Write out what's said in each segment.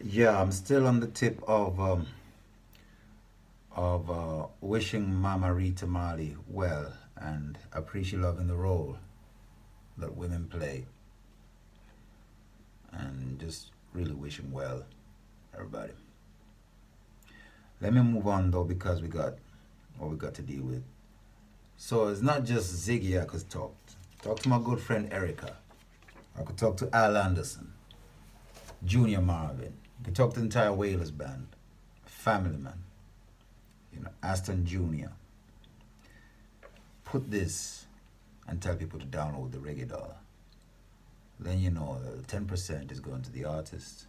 Yeah, I'm still on the tip of wishing Mama Rita Marley well and appreciate loving the role that women play and just really wishing well everybody. Let me move on though because we got what we got to deal with. So it's not just Ziggy I could talk. Talk to my good friend Erica. I could talk to Al Anderson, Junior Marvin. I could talk to the entire Wailers band, Family Man, Aston Junior. Put this and tell people to download the Reggae Dollar. Then you know that the 10% is going to the artist,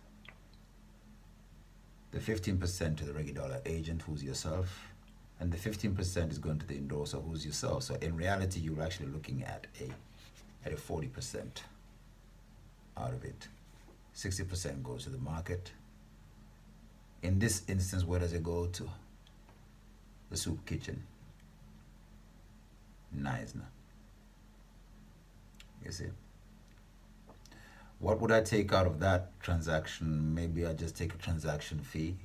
the 15% to the Reggae Dollar agent, who's yourself, and the 15% is going to the endorser, who's yourself. So in reality, you're actually looking at a 40% out of it. 60% goes to the market. In this instance, where does it go to? The soup kitchen. Neisner. You see? What would I take out of that transaction? Maybe I just take a transaction fee,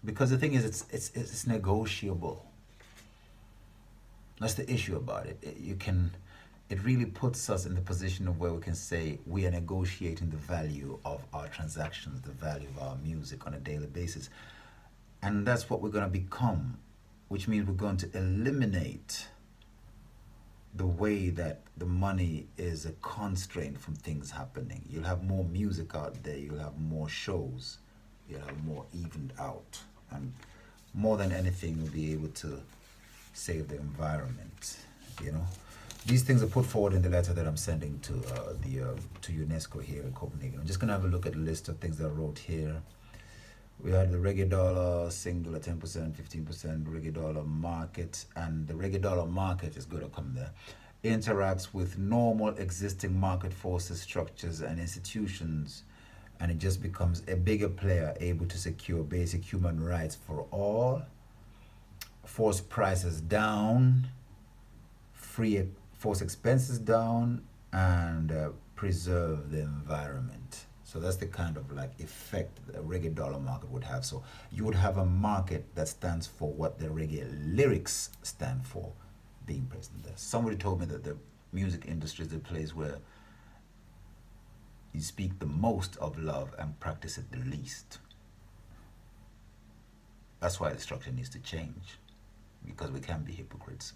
because the thing is, it's negotiable. That's the issue about it. It really puts us in the position of where we can say we are negotiating the value of our transactions, the value of our music on a daily basis, and that's what we're going to become, which means we're going to eliminate the way that the money is a constraint from things happening. You'll have more music out there, you'll have more shows, you'll have more evened out, and more than anything, you'll be able to save the environment. These things are put forward in the letter that I'm sending to to UNESCO here in Copenhagen. I'm just gonna have a look at the list of things that I wrote here. We had the Reggae Dollar single at 10%, 15% Reggae Dollar market, and the Reggae Dollar market is going to come there. Interacts with normal existing market forces, structures, and institutions, and it just becomes a bigger player able to secure basic human rights for all, force prices down, force expenses down, and preserve the environment. So that's the kind of like effect the Reggae Dollar market would have. So you would have a market that stands for what the reggae lyrics stand for being present there. Somebody told me that the music industry is a place where you speak the most of love and practice it the least. That's why the structure needs to change, because we can be hypocrites.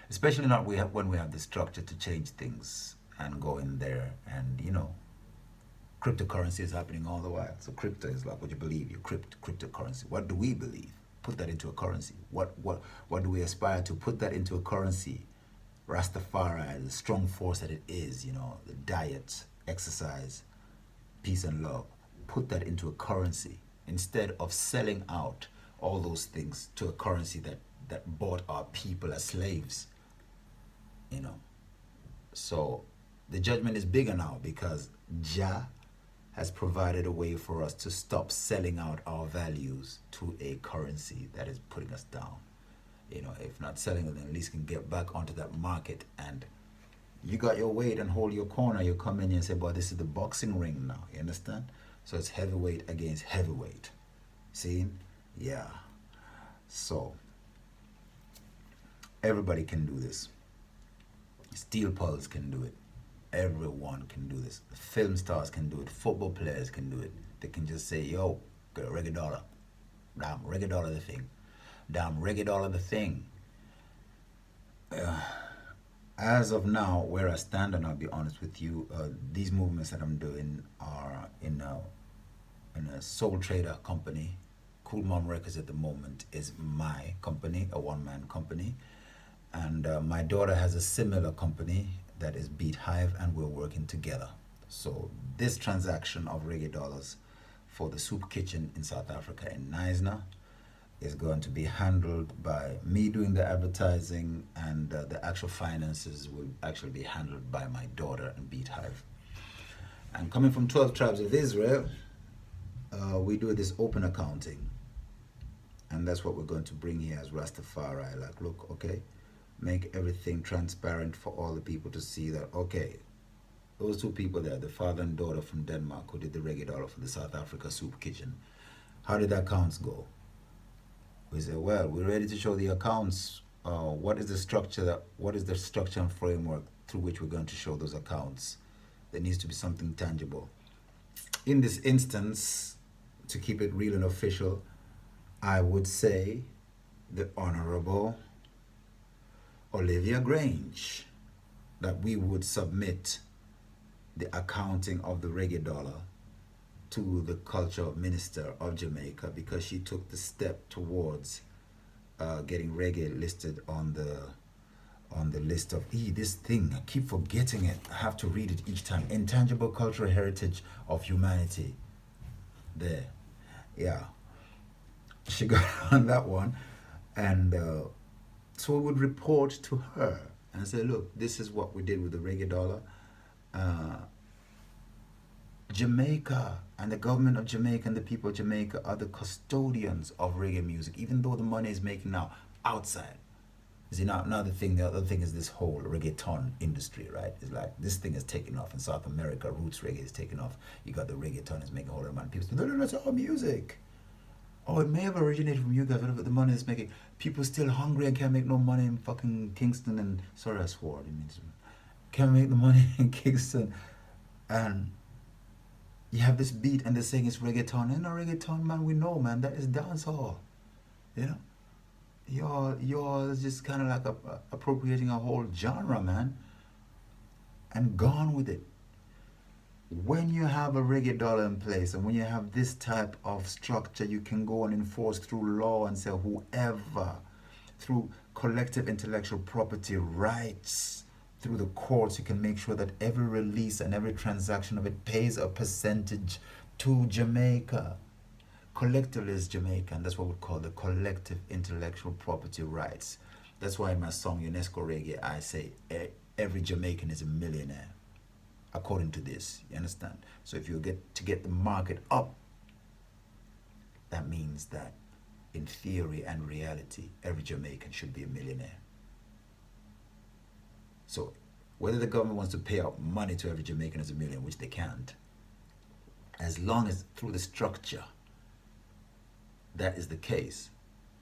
Especially not when we have the structure to change things and go in there and, cryptocurrency is happening all the while. So crypto is like what you believe, your cryptocurrency. What do we believe? Put that into a currency. What do we aspire to? Put that into a currency. Rastafari, the strong force that it is, the diet, exercise, peace and love. Put that into a currency instead of selling out all those things to a currency that bought our people as slaves. So the judgment is bigger now because Jah has provided a way for us to stop selling out our values to a currency that is putting us down. If not selling it, then at least can get back onto that market, and you got your weight and hold your corner. You come in and say, boy, this is the boxing ring now. You understand? So it's heavyweight against heavyweight. See? Yeah. So everybody can do this. Steel Pulse can do it. Everyone can do this. Film stars can do it. Football players can do it. They can just say, yo, get a Reggae Dollar. Damn, Reggae Dollar the thing. Damn, Reggae Dollar the thing. As of now, where I stand, and I'll be honest with you, these movements that I'm doing are in a sole trader company. Cool Mom Records at the moment is my company, a one-man company. And my daughter has a similar company that is Beat Hive, and we're working together. So this transaction of Reggae Dollars for the soup kitchen in South Africa in Neisner is going to be handled by me doing the advertising, and the actual finances will actually be handled by my daughter and Beat Hive. And coming from 12 Tribes of Israel, we do this open accounting. And that's what we're going to bring here as Rastafari. Like, look, okay, make everything transparent for all the people to see that, okay, those two people there, the father and daughter from Denmark who did the reggae dollar for the South Africa Soup Kitchen, how did the accounts go? We said, well, we're ready to show the accounts. What is the structure? What is the structure and framework through which we're going to show those accounts? There needs to be something tangible. In this instance, to keep it real and official, I would say the Honorable Olivia Grange, that we would submit the accounting of the reggae dollar to the culture minister of Jamaica, because she took the step towards getting reggae listed on the list of this thing. I keep forgetting it. I have to read it each time. Intangible cultural heritage of humanity. There, yeah. She got on that one, and so we would report to her and say, look, this is what we did with the reggae dollar. Jamaica and the government of Jamaica and the people of Jamaica are the custodians of reggae music, even though the money is making now outside. See, now the other thing is this whole reggaeton industry, right? It's like this thing is taking off in South America. Roots reggae is taking off. You got the reggaeton is making a whole lot of money. People say, no, that's our music. Oh, it may have originated from you guys, whatever the money is making. People still hungry and can't make no money in fucking Kingston and sorry I swore. It means can't make the money in Kingston, and you have this beat and they're saying it's reggaeton. Ain't no reggaeton, man. We know, man. That is dancehall. You know, you're just kind of like appropriating a whole genre, man, and gone with it. When you have a reggae dollar in place and when you have this type of structure, you can go and enforce through law and say whoever, through collective intellectual property rights, through the courts, you can make sure that every release and every transaction of it pays a percentage to Jamaica. Collectively is Jamaican. That's what we call the collective intellectual property rights. That's why in my song UNESCO Reggae, I say every Jamaican is a millionaire, according to this. You understand? So if you get the market up, that means that in theory and reality, every Jamaican should be a millionaire. So whether the government wants to pay out money to every Jamaican as a millionaire, which they can't, as long as through the structure that is the case,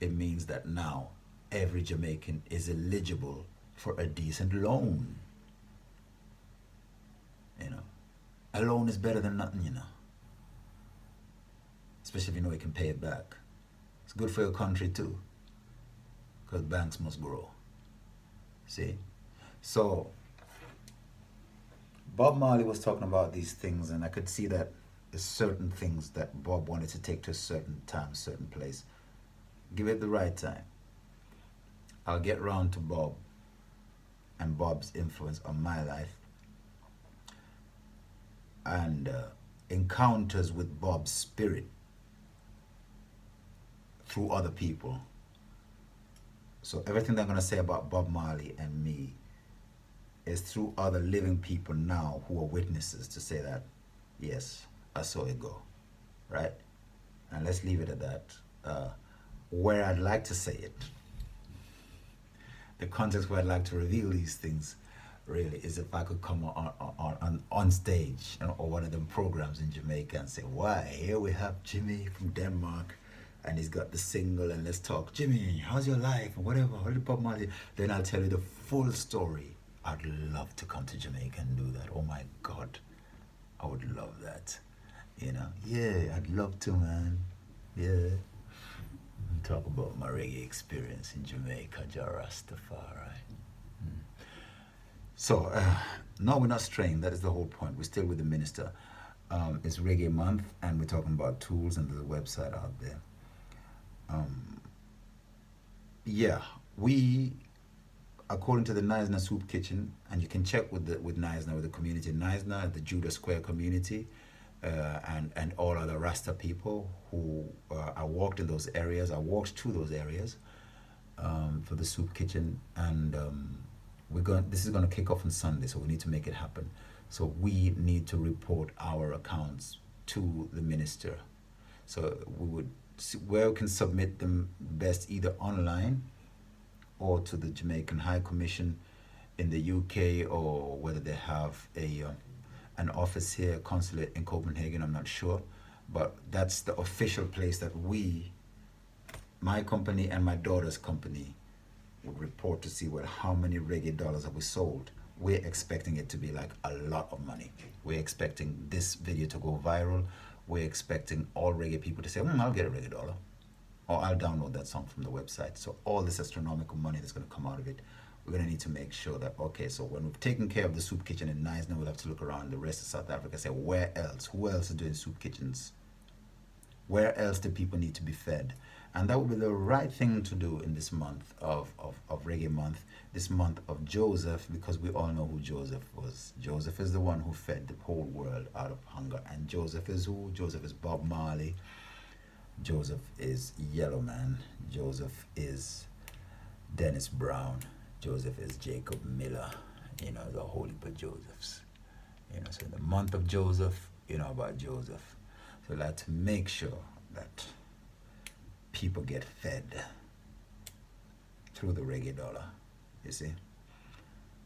it means that now every Jamaican is eligible for a decent loan. You know, a loan is better than nothing, you know, especially if you know you can pay it back. It's good for your country too, because banks must grow. See? So Bob Marley was talking about these things, and I could see that there's certain things that Bob wanted to take to a certain time, certain place. Give it the right time. I'll get round to Bob and Bob's influence on my life, and encounters with Bob's spirit through other people. So everything that I'm going to say about Bob Marley and me is through other living people now who are witnesses to say that, yes, I saw it go, right? And let's leave it at that. Where I'd like to say it, the context where I'd like to reveal these things, really, is if I could come on stage, you know, or one of them programs in Jamaica and say, why, here we have Jimmy from Denmark, and he's got the single, and let's talk. Jimmy, how's your life, and whatever, how did Bob Marley? Then I'll tell you the full story. I'd love to come to Jamaica and do that. Oh my God, I would love that. You know, yeah, I'd love to, man. Yeah. And talk about my reggae experience in Jamaica, Jah Rastafari. So, no, we're not straying. That is the whole point. We're still with the minister. It's Reggae Month, and we're talking about tools, and there's a website out there. Yeah, we, according to the Naisna Soup Kitchen, and you can check with Naisna, with the community Naisna, the Judah Square community, and all other Rasta people who I walked in those areas. I walked to those areas for the soup kitchen, and this is going to kick off on Sunday, so we need to make it happen. So we need to report our accounts to the minister. So we would see where we can submit them best, either online or to the Jamaican High Commission in the UK, or whether they have an office here, consulate in Copenhagen, I'm not sure. But that's the official place that we, my company and my daughter's company, would report to see, well, how many reggae dollars have we sold. We're expecting it to be like a lot of money. We're expecting this video to go viral. We're expecting all reggae people to say, I'll get a reggae dollar. Or I'll download that song from the website. So all this astronomical money that's going to come out of it, we're going to need to make sure that, okay, so when we've taken care of the soup kitchen in Nice, now we'll have to look around the rest of South Africa and say, where else? Who else is doing soup kitchens? Where else do people need to be fed? And that would be the right thing to do in this month of Reggae Month, this month of Joseph, because we all know who Joseph was. Joseph is the one who fed the whole world out of hunger. And Joseph is who? Joseph is Bob Marley. Joseph is Yellowman. Joseph is Dennis Brown. Joseph is Jacob Miller. The whole heap of Josephs. So in the month of Joseph, about Joseph. So let's make sure that people get fed through the reggae dollar, you see.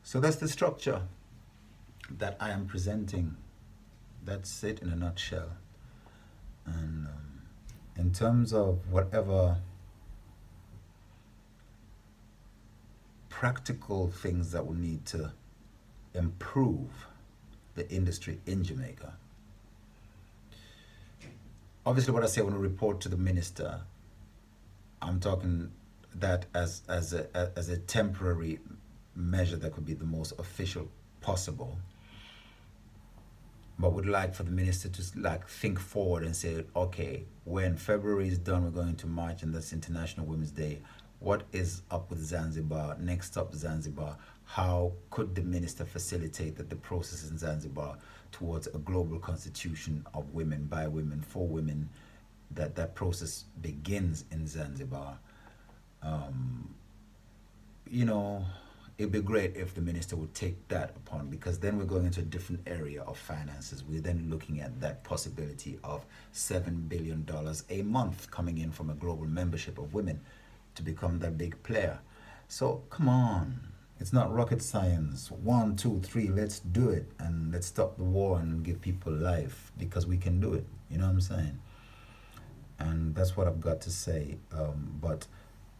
So that's the structure that I am presenting. That's it in a nutshell. And in terms of whatever practical things that we need to improve the industry in Jamaica, obviously what I say when I report to the minister, I'm talking that as a temporary measure that could be the most official possible, but would like for the minister to think forward and say, okay, when February is done, we're going to March, and that's International Women's Day. What is up with Zanzibar? Next up, Zanzibar. How could the minister facilitate that the process in Zanzibar towards a global constitution of women, by women, for women, that process begins in Zanzibar? It'd be great if the minister would take that upon, because then we're going into a different area of finances. We're then looking at that possibility of $7 billion a month coming in from a global membership of women to become that big player. So come on, it's not rocket science. 1, 2, 3, let's do it, and let's stop the war and give people life, because we can do it. You know what I'm saying? And that's what I've got to say. But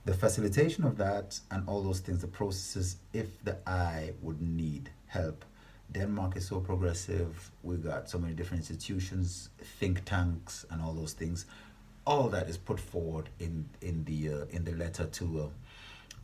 the facilitation of that and all those things, the processes, if the eye would need help. Denmark is so progressive. We've got so many different institutions, think tanks, and all those things. All that is put forward in the letter to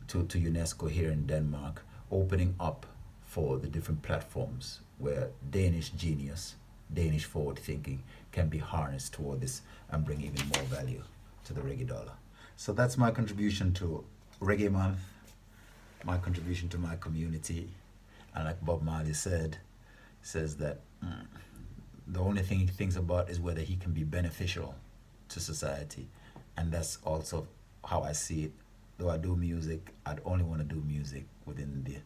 UNESCO here in Denmark, opening up for the different platforms where Danish genius, Danish forward thinking can be harnessed toward this and bring even more value to the reggae dollar. So that's my contribution to Reggae Month, my contribution to my community. And like Bob Marley says that the only thing he thinks about is whether he can be beneficial to society. And that's also how I see it. Though I do music, I'd only want to do music within the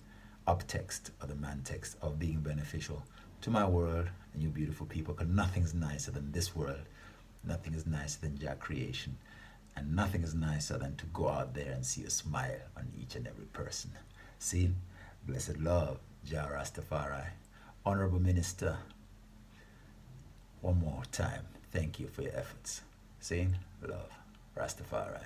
uptext or the mantext of being beneficial to my world and you beautiful people, because nothing's nicer than this world. Nothing is nicer than Jah creation. And nothing is nicer than to go out there and see a smile on each and every person. See, blessed love, Jah Rastafari. Honorable Minister, one more time, thank you for your efforts. See, love, Rastafari.